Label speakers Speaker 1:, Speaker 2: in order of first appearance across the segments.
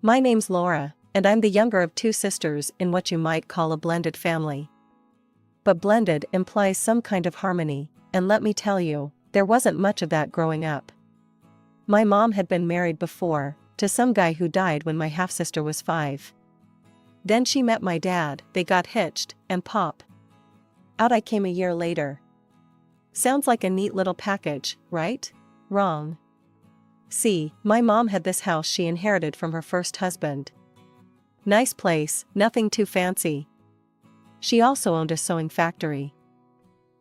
Speaker 1: My name's Laura, and I'm the younger of two sisters in what you might call a blended family. But blended implies some kind of harmony, and let me tell you, there wasn't much of that growing up. My mom had been married before, to some guy who died when my half-sister was 5. Then she met my dad, they got hitched, and pop. Out I came a year later. Sounds like a neat little package, right? Wrong. See, my mom had this house she inherited from her first husband. Nice place, nothing too fancy. She also owned a sewing factory.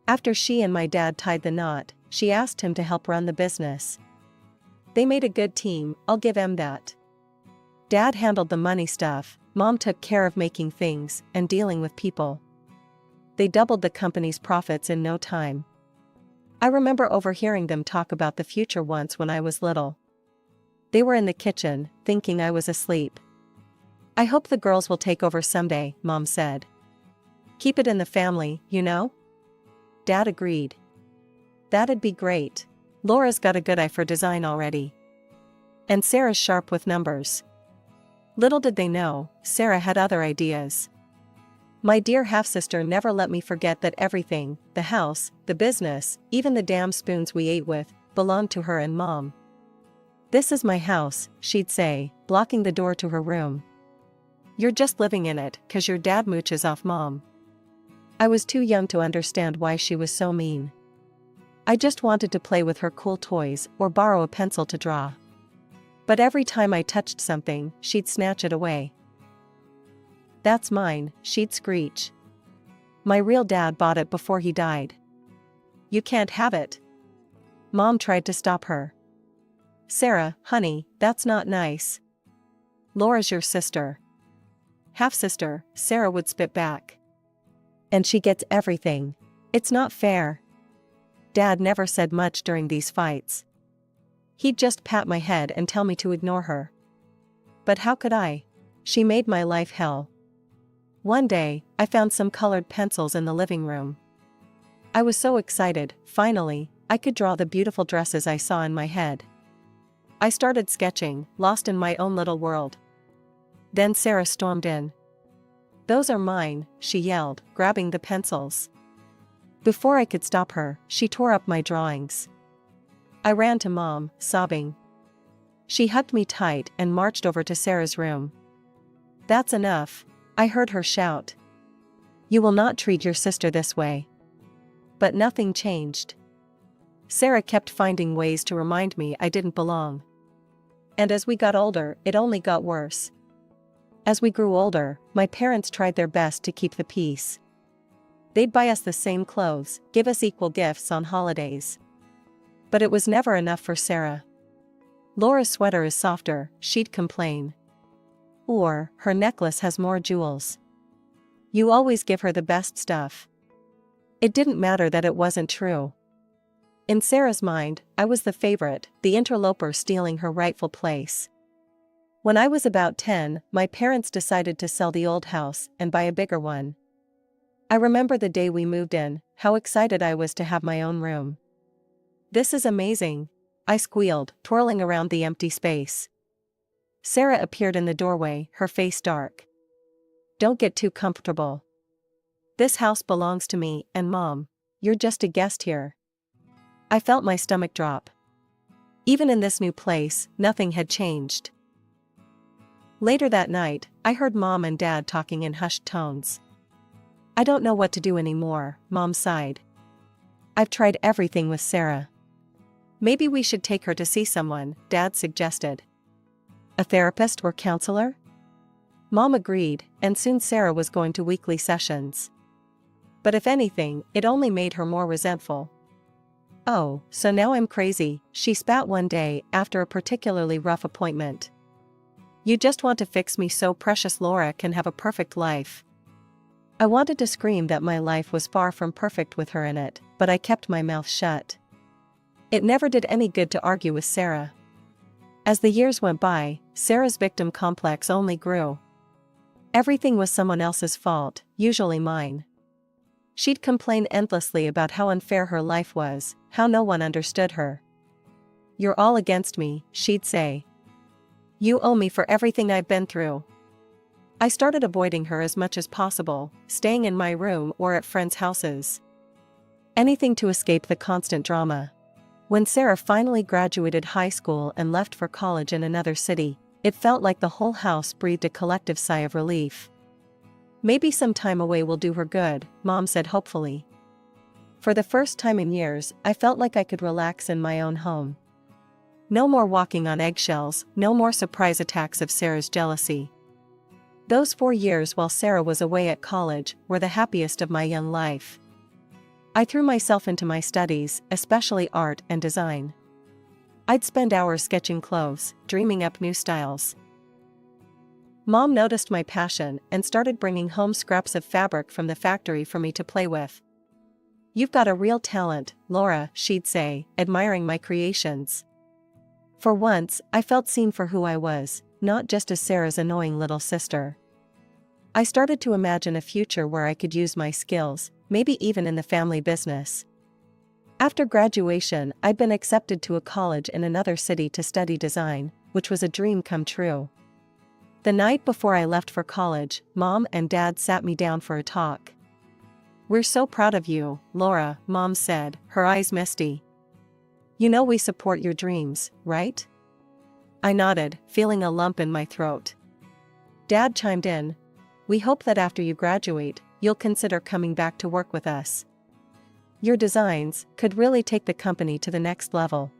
Speaker 1: After she and my dad tied the knot, she asked him to help run the business. They made a good team, I'll give him that. Dad handled the money stuff, Mom took care of making things and dealing with people. They doubled the company's profits in no time. I remember overhearing them talk about the future once when I was little. They were in the kitchen, thinking I was asleep. I hope the girls will take over someday, Mom said. Keep it in the family, you know? Dad agreed. That'd be great. Laura's got a good eye for design already. And Sarah's sharp with numbers. Little did they know, Sarah had other ideas. My dear half-sister never let me forget that everything, the house, the business, even the damn spoons we ate with, belonged to her and Mom. This is my house, she'd say, blocking the door to her room. You're just living in it, 'cause your dad mooches off Mom. I was too young to understand why she was so mean. I just wanted to play with her cool toys or borrow a pencil to draw. But every time I touched something, she'd snatch it away. That's mine, she'd screech. My real dad bought it before he died. You can't have it. Mom tried to stop her. Sarah, honey, that's not nice. Laura's your sister. Half-sister, Sarah would spit back. And she gets everything. It's not fair. Dad never said much during these fights. He'd just pat my head and tell me to ignore her. But how could I? She made my life hell. One day, I found some colored pencils in the living room. I was so excited, finally, I could draw the beautiful dresses I saw in my head. I started sketching, lost in my own little world. Then Sarah stormed in. Those are mine, she yelled, grabbing the pencils. Before I could stop her, she tore up my drawings. I ran to Mom, sobbing. She hugged me tight and marched over to Sarah's room. That's enough, I heard her shout. You will not treat your sister this way. But nothing changed. Sarah kept finding ways to remind me I didn't belong. And as we got older, it only got worse. As we grew older, my parents tried their best to keep the peace. They'd buy us the same clothes, give us equal gifts on holidays. But it was never enough for Sarah. Laura's sweater is softer, she'd complain. Or, her necklace has more jewels. You always give her the best stuff. It didn't matter that it wasn't true. In Sarah's mind, I was the favorite, the interloper stealing her rightful place. When I was about 10, my parents decided to sell the old house and buy a bigger one. I remember the day we moved in, how excited I was to have my own room. This is amazing, I squealed, twirling around the empty space. Sarah appeared in the doorway, her face dark. Don't get too comfortable. This house belongs to me and Mom. You're just a guest here. I felt my stomach drop. Even in this new place, nothing had changed. Later that night, I heard Mom and Dad talking in hushed tones. I don't know what to do anymore, Mom sighed. I've tried everything with Sarah. Maybe we should take her to see someone, Dad suggested. A therapist or counselor? Mom agreed, and soon Sarah was going to weekly sessions. But if anything, it only made her more resentful. Oh, so now I'm crazy, she spat one day after a particularly rough appointment. You just want to fix me so precious Laura can have a perfect life. I wanted to scream that my life was far from perfect with her in it, but I kept my mouth shut. It never did any good to argue with Sarah. As the years went by, Sarah's victim complex only grew. Everything was someone else's fault, usually mine. She'd complain endlessly about how unfair her life was, how no one understood her. You're all against me, she'd say. You owe me for everything I've been through. I started avoiding her as much as possible, staying in my room or at friends' houses. Anything to escape the constant drama. When Sarah finally graduated high school and left for college in another city, it felt like the whole house breathed a collective sigh of relief. Maybe some time away will do her good, Mom said hopefully. For the first time in years, I felt like I could relax in my own home. No more walking on eggshells, no more surprise attacks of Sarah's jealousy. Those 4 years while Sarah was away at college were the happiest of my young life. I threw myself into my studies, especially art and design. I'd spend hours sketching clothes, dreaming up new styles. Mom noticed my passion and started bringing home scraps of fabric from the factory for me to play with. "You've got a real talent, Laura," she'd say, admiring my creations. For once, I felt seen for who I was, not just as Sarah's annoying little sister. I started to imagine a future where I could use my skills, maybe even in the family business. After graduation, I'd been accepted to a college in another city to study design, which was a dream come true. The night before I left for college, Mom and Dad sat me down for a talk. "We're so proud of you, Laura," Mom said, her eyes misty. "You know we support your dreams, right?" I nodded, feeling a lump in my throat. Dad chimed in. "We hope that after you graduate, you'll consider coming back to work with us. Your designs could really take the company to the next level."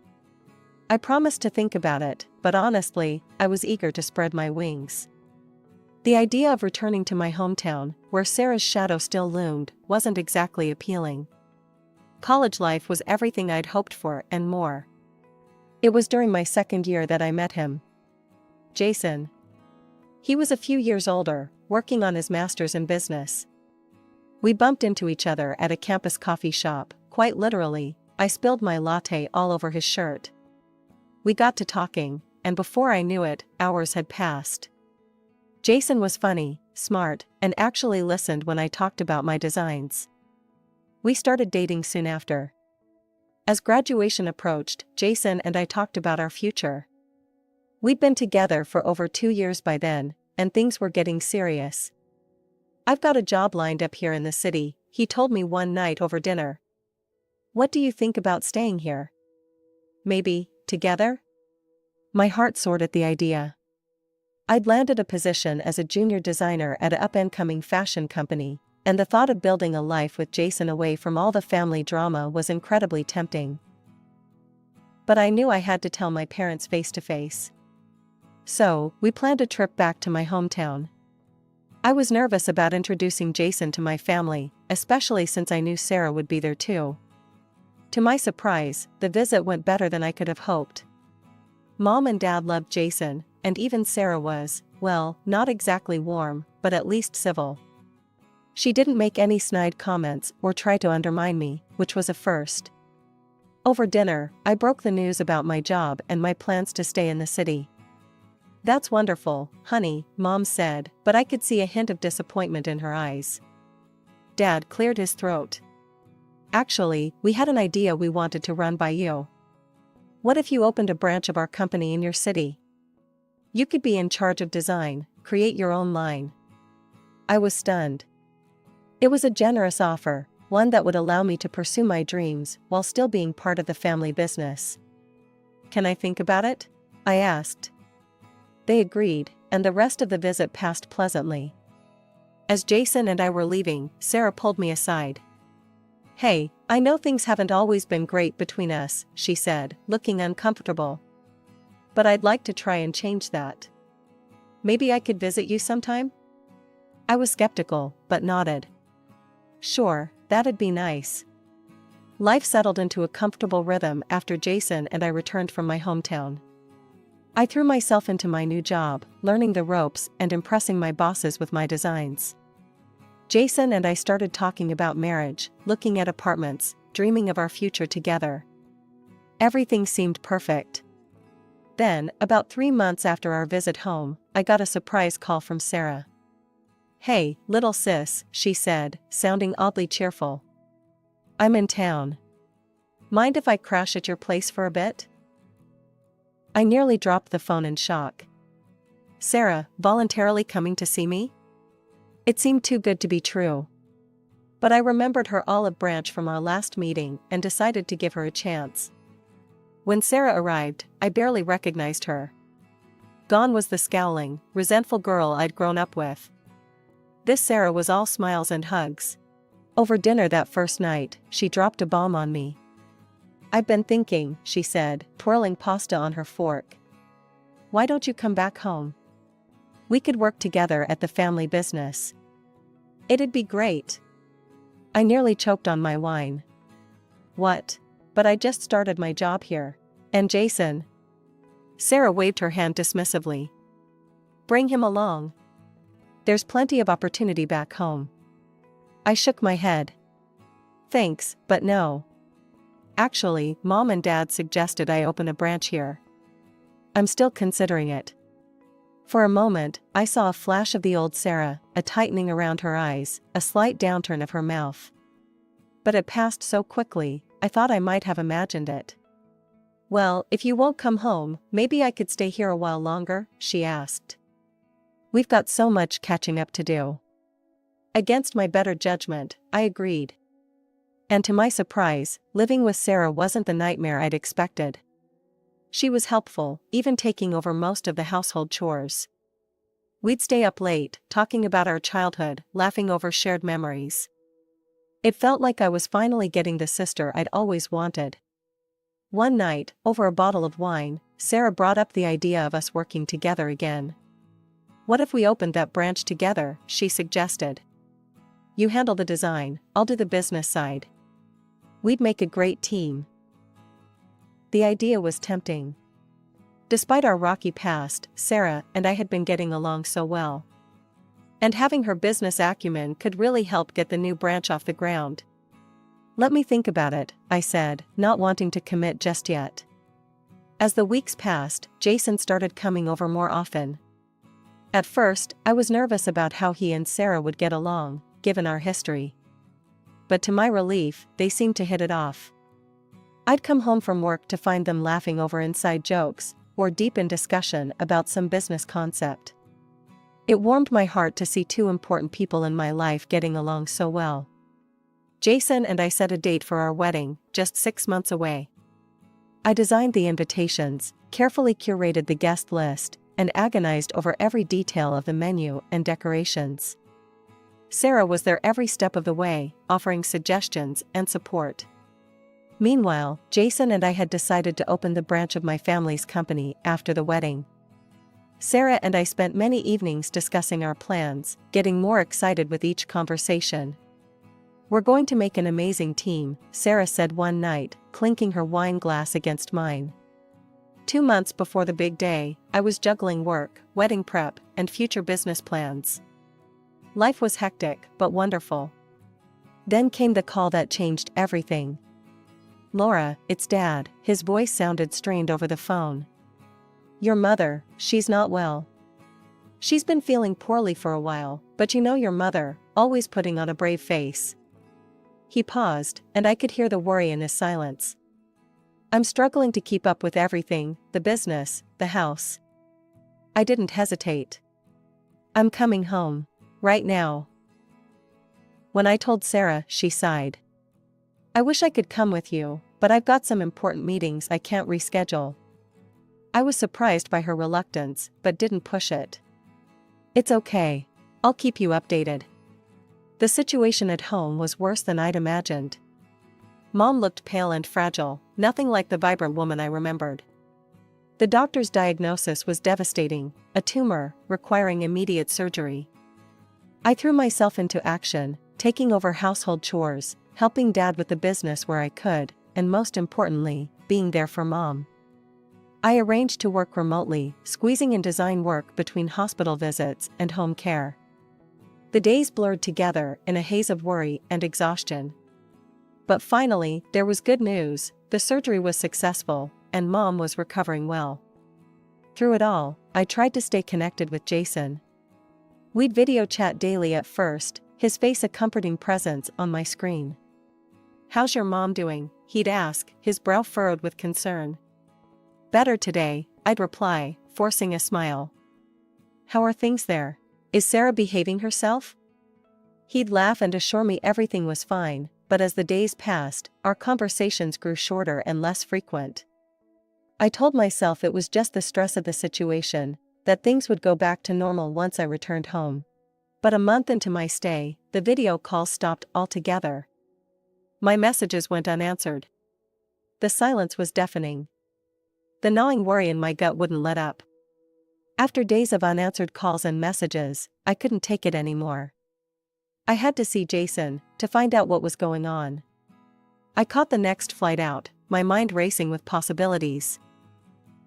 Speaker 1: I promised to think about it, but honestly, I was eager to spread my wings. The idea of returning to my hometown, where Sarah's shadow still loomed, wasn't exactly appealing. College life was everything I'd hoped for and more. It was during my second year that I met him. Jason. He was a few years older, working on his master's in business. We bumped into each other at a campus coffee shop, quite literally. I spilled my latte all over his shirt. We got to talking, and before I knew it, hours had passed. Jason was funny, smart, and actually listened when I talked about my designs. We started dating soon after. As graduation approached, Jason and I talked about our future. We'd been together for over 2 years by then, and things were getting serious. "I've got a job lined up here in the city," he told me one night over dinner. "What do you think about staying here? Maybe, together?" My heart soared at the idea. I'd landed a position as a junior designer at an up-and-coming fashion company, and the thought of building a life with Jason away from all the family drama was incredibly tempting. But I knew I had to tell my parents face to face. So, we planned a trip back to my hometown. I was nervous about introducing Jason to my family, especially since I knew Sarah would be there too. To my surprise, the visit went better than I could have hoped. Mom and Dad loved Jason, and even Sarah was, well, not exactly warm, but at least civil. She didn't make any snide comments or try to undermine me, which was a first. Over dinner, I broke the news about my job and my plans to stay in the city. "That's wonderful, honey," Mom said, but I could see a hint of disappointment in her eyes. Dad cleared his throat. "Actually, we had an idea we wanted to run by you. What if you opened a branch of our company in your city? You could be in charge of design, create your own line." I was stunned. It was a generous offer, one that would allow me to pursue my dreams while still being part of the family business. "Can I think about it?" I asked. They agreed, and the rest of the visit passed pleasantly. As Jason and I were leaving, Sarah pulled me aside. "Hey, I know things haven't always been great between us," she said, looking uncomfortable. "But I'd like to try and change that. Maybe I could visit you sometime?" I was skeptical, but nodded. "Sure, that'd be nice." Life settled into a comfortable rhythm after Jason and I returned from my hometown. I threw myself into my new job, learning the ropes and impressing my bosses with my designs. Jason and I started talking about marriage, looking at apartments, dreaming of our future together. Everything seemed perfect. Then, about 3 months after our visit home, I got a surprise call from Sarah. "Hey, little sis," she said, sounding oddly cheerful. "I'm in town. Mind if I crash at your place for a bit?" I nearly dropped the phone in shock. Sarah, voluntarily coming to see me? It seemed too good to be true. But I remembered her olive branch from our last meeting and decided to give her a chance. When Sarah arrived, I barely recognized her. Gone was the scowling, resentful girl I'd grown up with. This Sarah was all smiles and hugs. Over dinner that first night, she dropped a bomb on me. "I've been thinking," she said, twirling pasta on her fork. "Why don't you come back home? We could work together at the family business. It'd be great." I nearly choked on my wine. "What? But I just started my job here. And Jason?" Sarah waved her hand dismissively. "Bring him along. There's plenty of opportunity back home." I shook my head. "Thanks, but no. Actually, Mom and Dad suggested I open a branch here. I'm still considering it." For a moment, I saw a flash of the old Sarah, a tightening around her eyes, a slight downturn of her mouth. But it passed so quickly, I thought I might have imagined it. "Well, if you won't come home, maybe I could stay here a while longer?" she asked. "We've got so much catching up to do." Against my better judgment, I agreed. And to my surprise, living with Sarah wasn't the nightmare I'd expected. She was helpful, even taking over most of the household chores. We'd stay up late, talking about our childhood, laughing over shared memories. It felt like I was finally getting the sister I'd always wanted. One night, over a bottle of wine, Sarah brought up the idea of us working together again. "What if we opened that branch together?" she suggested. "You handle the design, I'll do the business side. We'd make a great team." The idea was tempting. Despite our rocky past, Sarah and I had been getting along so well. And having her business acumen could really help get the new branch off the ground. "Let me think about it," I said, not wanting to commit just yet. As the weeks passed, Jason started coming over more often. At first, I was nervous about how he and Sarah would get along, given our history. But to my relief, they seemed to hit it off. I'd come home from work to find them laughing over inside jokes, or deep in discussion about some business concept. It warmed my heart to see two important people in my life getting along so well. Jason and I set a date for our wedding, just 6 months away. I designed the invitations, carefully curated the guest list, and agonized over every detail of the menu and decorations. Sarah was there every step of the way, offering suggestions and support. Meanwhile, Jason and I had decided to open the branch of my family's company after the wedding. Sarah and I spent many evenings discussing our plans, getting more excited with each conversation. "We're going to make an amazing team," Sarah said one night, clinking her wine glass against mine. 2 months before the big day, I was juggling work, wedding prep, and future business plans. Life was hectic, but wonderful. Then came the call that changed everything. "Laura, it's Dad," his voice sounded strained over the phone. "Your mother, she's not well. She's been feeling poorly for a while, but you know your mother, always putting on a brave face." He paused, and I could hear the worry in his silence. "I'm struggling to keep up with everything, the business, the house." I didn't hesitate. "I'm coming home. Right now." When I told Sarah, she sighed. "I wish I could come with you, but I've got some important meetings I can't reschedule." I was surprised by her reluctance, but didn't push it. "It's okay. I'll keep you updated." The situation at home was worse than I'd imagined. Mom looked pale and fragile, nothing like the vibrant woman I remembered. The doctor's diagnosis was devastating, a tumor, requiring immediate surgery. I threw myself into action, taking over household chores, helping Dad with the business where I could, and most importantly, being there for Mom. I arranged to work remotely, squeezing in design work between hospital visits and home care. The days blurred together in a haze of worry and exhaustion. But finally, there was good news: the surgery was successful, and Mom was recovering well. Through it all, I tried to stay connected with Jason. We'd video chat daily at first, his face a comforting presence on my screen. "How's your mom doing?" he'd ask, his brow furrowed with concern. "Better today," I'd reply, forcing a smile. How are things there? Is Sarah behaving herself? He'd laugh and assure me everything was fine, but as the days passed, our conversations grew shorter and less frequent. I told myself it was just the stress of the situation, that things would go back to normal once I returned home. But a month into my stay, the video calls stopped altogether. My messages went unanswered. The silence was deafening. The gnawing worry in my gut wouldn't let up. After days of unanswered calls and messages, I couldn't take it anymore. I had to see Jason, to find out what was going on. I caught the next flight out, my mind racing with possibilities.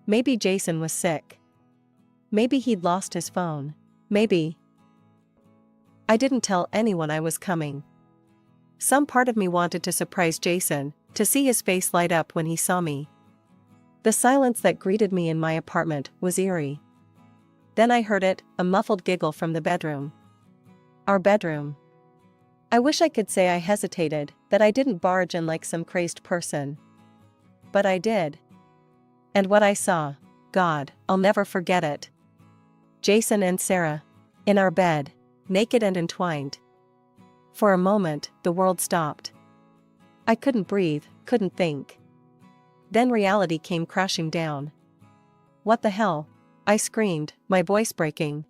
Speaker 1: Maybe Jason was sick. Maybe he'd lost his phone. Maybe. I didn't tell anyone I was coming. Some part of me wanted to surprise Jason, to see his face light up when he saw me. The silence that greeted me in my apartment was eerie. Then I heard it, a muffled giggle from the bedroom. Our bedroom. I wish I could say I hesitated, that I didn't barge in like some crazed person. But I did. And what I saw, God, I'll never forget it. Jason and Sarah. In our bed, naked and entwined. For a moment, the world stopped. I couldn't breathe, couldn't think. Then reality came crashing down. What the hell? I screamed, my voice breaking.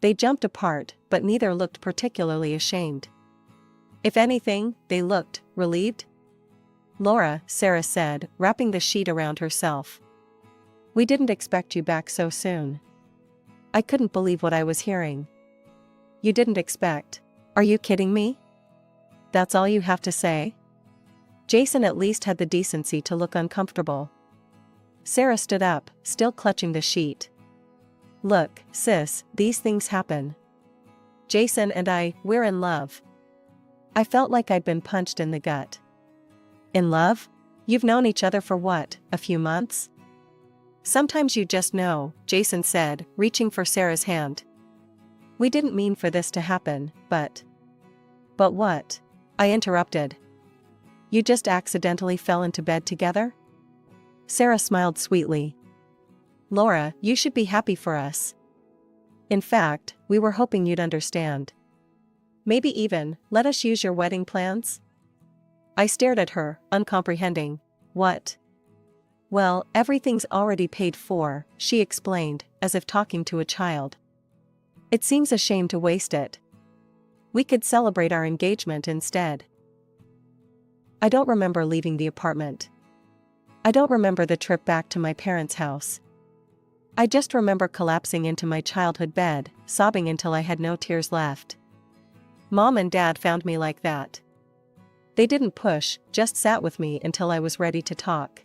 Speaker 1: They jumped apart, but neither looked particularly ashamed. If anything, they looked relieved. Laura, Sarah said, wrapping the sheet around herself. We didn't expect you back so soon. I couldn't believe what I was hearing. You didn't expect? Are you kidding me? That's all you have to say? Jason at least had the decency to look uncomfortable. Sarah stood up, still clutching the sheet. Look, sis, these things happen. Jason and we're in love. I felt like I'd been punched in the gut. In love? You've known each other for what, a few months? Sometimes you just know, Jason said, reaching for Sarah's hand. We didn't mean for this to happen, but... But what? I interrupted. You just accidentally fell into bed together? Sarah smiled sweetly. Laura, you should be happy for us. In fact, we were hoping you'd understand. Maybe even, let us use your wedding plans? I stared at her, uncomprehending. What? Well, everything's already paid for, she explained, as if talking to a child. It seems a shame to waste it. We could celebrate our engagement instead. I don't remember leaving the apartment. I don't remember the trip back to my parents' house. I just remember collapsing into my childhood bed, sobbing until I had no tears left. Mom and Dad found me like that. They didn't push, just sat with me until I was ready to talk.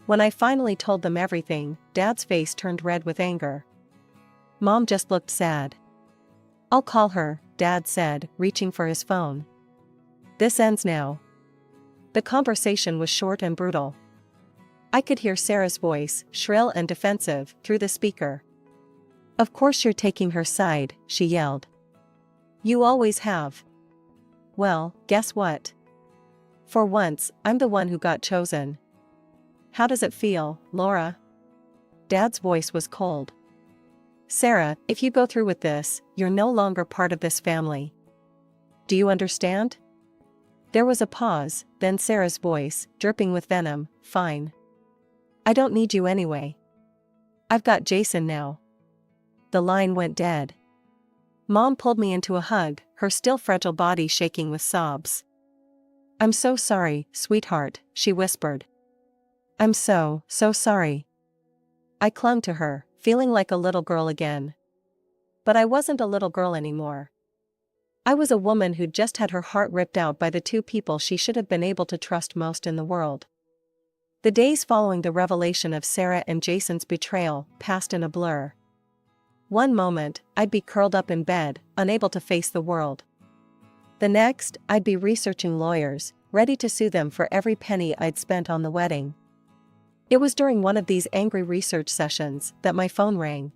Speaker 1: When I finally told them everything, Dad's face turned red with anger. Mom just looked sad. I'll call her, Dad said, reaching for his phone. This ends now. The conversation was short and brutal. I could hear Sarah's voice, shrill and defensive, through the speaker. Of course you're taking her side, she yelled. You always have. Well, guess what? For once, I'm the one who got chosen. How does it feel, Laura? Dad's voice was cold. Sarah, if you go through with this, you're no longer part of this family. Do you understand? There was a pause, then Sarah's voice, dripping with venom, fine. I don't need you anyway. I've got Jason now. The line went dead. Mom pulled me into a hug, her still fragile body shaking with sobs. I'm so sorry, sweetheart, she whispered. I'm so sorry. I clung to her, feeling like a little girl again. But I wasn't a little girl anymore. I was a woman who'd just had her heart ripped out by the two people she should have been able to trust most in the world. The days following the revelation of Sarah and Jason's betrayal passed in a blur. One moment, I'd be curled up in bed, unable to face the world. The next, I'd be researching lawyers, ready to sue them for every penny I'd spent on the wedding. It was during one of these angry research sessions that my phone rang.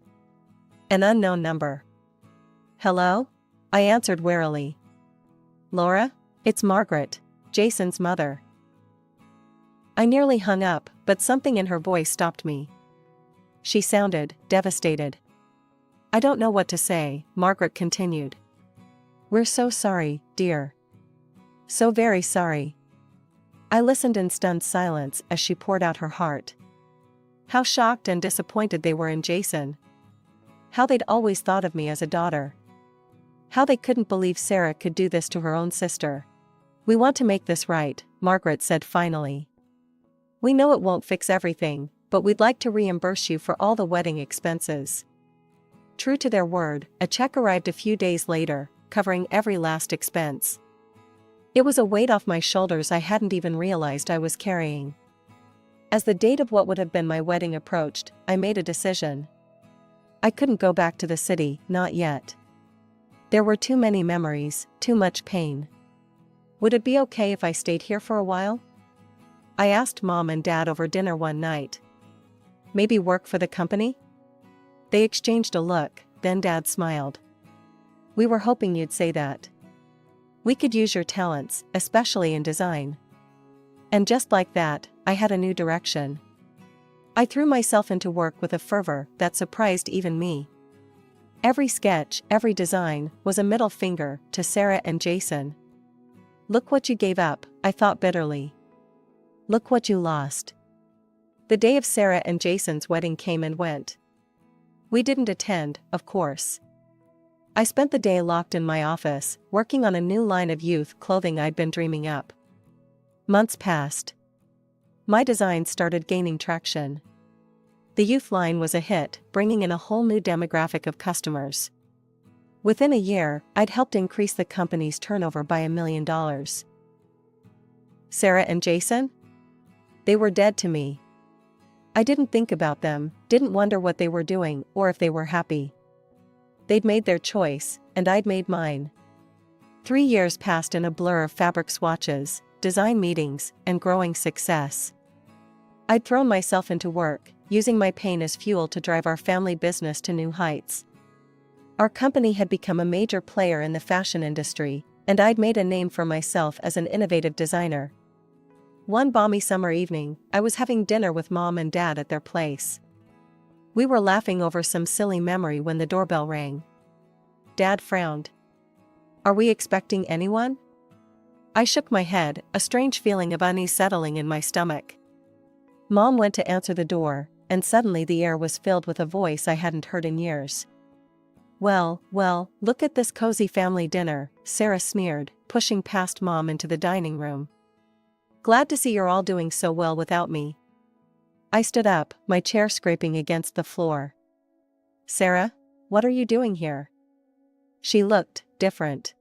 Speaker 1: An unknown number. Hello? I answered warily. Laura? It's Margaret, Jason's mother. I nearly hung up, but something in her voice stopped me. She sounded devastated. I don't know what to say, Margaret continued. We're so sorry, dear. So very sorry. I listened in stunned silence as she poured out her heart. How shocked and disappointed they were in Jason. How they'd always thought of me as a daughter. How they couldn't believe Sarah could do this to her own sister. We want to make this right, Margaret said finally. We know it won't fix everything, but we'd like to reimburse you for all the wedding expenses. True to their word, a check arrived a few days later, covering every last expense. It was a weight off my shoulders I hadn't even realized I was carrying. As the date of what would have been my wedding approached, I made a decision. I couldn't go back to the city, not yet. There were too many memories, too much pain. Would it be okay if I stayed here for a while? I asked Mom and Dad over dinner one night. Maybe work for the company? They exchanged a look, then Dad smiled. We were hoping you'd say that. We could use your talents, especially in design. And just like that, I had a new direction. I threw myself into work with a fervor that surprised even me. Every sketch, every design, was a middle finger to Sarah and Jason. Look what you gave up, I thought bitterly. Look what you lost. The day of Sarah and Jason's wedding came and went. We didn't attend, of course. I spent the day locked in my office, working on a new line of youth clothing I'd been dreaming up. Months passed. My designs started gaining traction. The youth line was a hit, bringing in a whole new demographic of customers. Within a year, I'd helped increase the company's turnover by $1 million. Sarah and Jason? They were dead to me. I didn't think about them, didn't wonder what they were doing or if they were happy. They'd made their choice, and I'd made mine. 3 years passed in a blur of fabric swatches, design meetings, and growing success. I'd thrown myself into work, using my pain as fuel to drive our family business to new heights. Our company had become a major player in the fashion industry, and I'd made a name for myself as an innovative designer. One balmy summer evening, I was having dinner with Mom and Dad at their place. We were laughing over some silly memory when the doorbell rang. Dad frowned. Are we expecting anyone? I shook my head, a strange feeling of unease settling in my stomach. Mom went to answer the door, and suddenly the air was filled with a voice I hadn't heard in years. Well, look at this cozy family dinner, Sarah sneered, pushing past Mom into the dining room. Glad to see you're all doing so well without me. I stood up, my chair scraping against the floor. Sarah, what are you doing here? She looked different.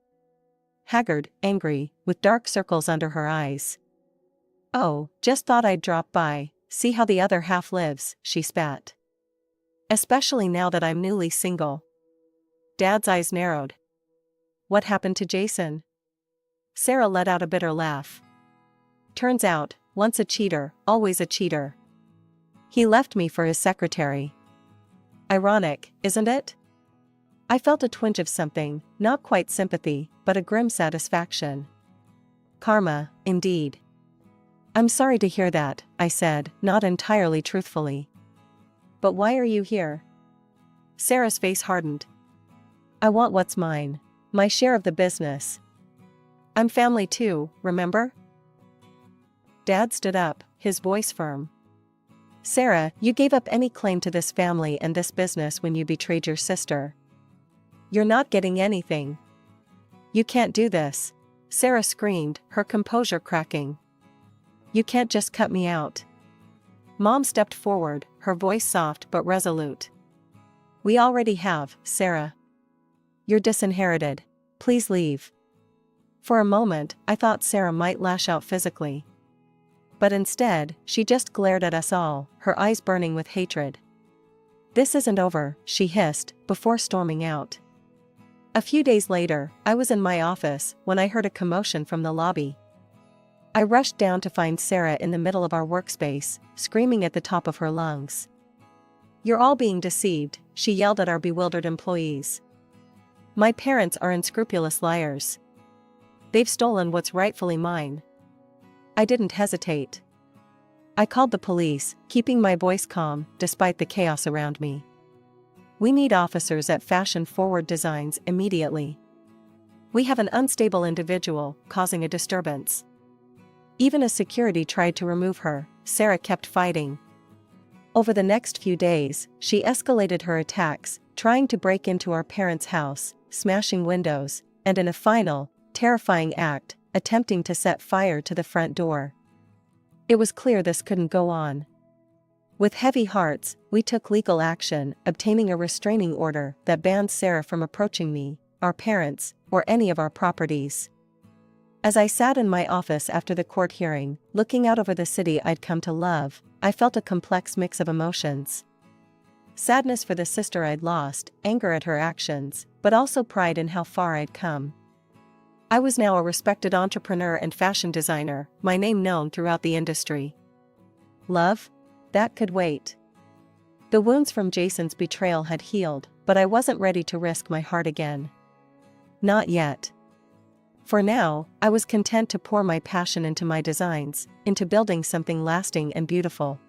Speaker 1: Haggard, angry, with dark circles under her eyes. Oh, just thought I'd drop by, see how the other half lives, she spat. Especially now that I'm newly single. Dad's eyes narrowed. What happened to Jason? Sarah let out a bitter laugh. Turns out, once a cheater, always a cheater. He left me for his secretary. Ironic, isn't it? I felt a twinge of something, not quite sympathy, but a grim satisfaction. Karma, indeed. I'm sorry to hear that, I said, not entirely truthfully. But why are you here? Sarah's face hardened. I want what's mine, my share of the business. I'm family too, remember? Dad stood up, his voice firm. Sarah, you gave up any claim to this family and this business when you betrayed your sister. You're not getting anything. You can't do this, Sarah screamed, her composure cracking. You can't just cut me out. Mom stepped forward, her voice soft but resolute. We already have, Sarah. You're disinherited. Please leave. For a moment, I thought Sarah might lash out physically. But instead, she just glared at us all, her eyes burning with hatred. This isn't over, she hissed, before storming out. A few days later, I was in my office when I heard a commotion from the lobby. I rushed down to find Sarah in the middle of our workspace, screaming at the top of her lungs. You're all being deceived, she yelled at our bewildered employees. My parents are unscrupulous liars. They've stolen what's rightfully mine. I didn't hesitate. I called the police, keeping my voice calm, despite the chaos around me. We need officers at fashion-forward designs immediately. We have an unstable individual, causing a disturbance. Even as security tried to remove her, Sarah kept fighting. Over the next few days, she escalated her attacks, trying to break into our parents' house, smashing windows, and in a final, terrifying act, attempting to set fire to the front door. It was clear this couldn't go on. With heavy hearts, we took legal action, obtaining a restraining order that banned Sarah from approaching me, our parents, or any of our properties. As I sat in my office after the court hearing, looking out over the city I'd come to love, I felt a complex mix of emotions. Sadness for the sister I'd lost, anger at her actions, but also pride in how far I'd come. I was now a respected entrepreneur and fashion designer, my name known throughout the industry. Love? That could wait. The wounds from Jason's betrayal had healed, but I wasn't ready to risk my heart again. Not yet. For now, I was content to pour my passion into my designs, into building something lasting and beautiful.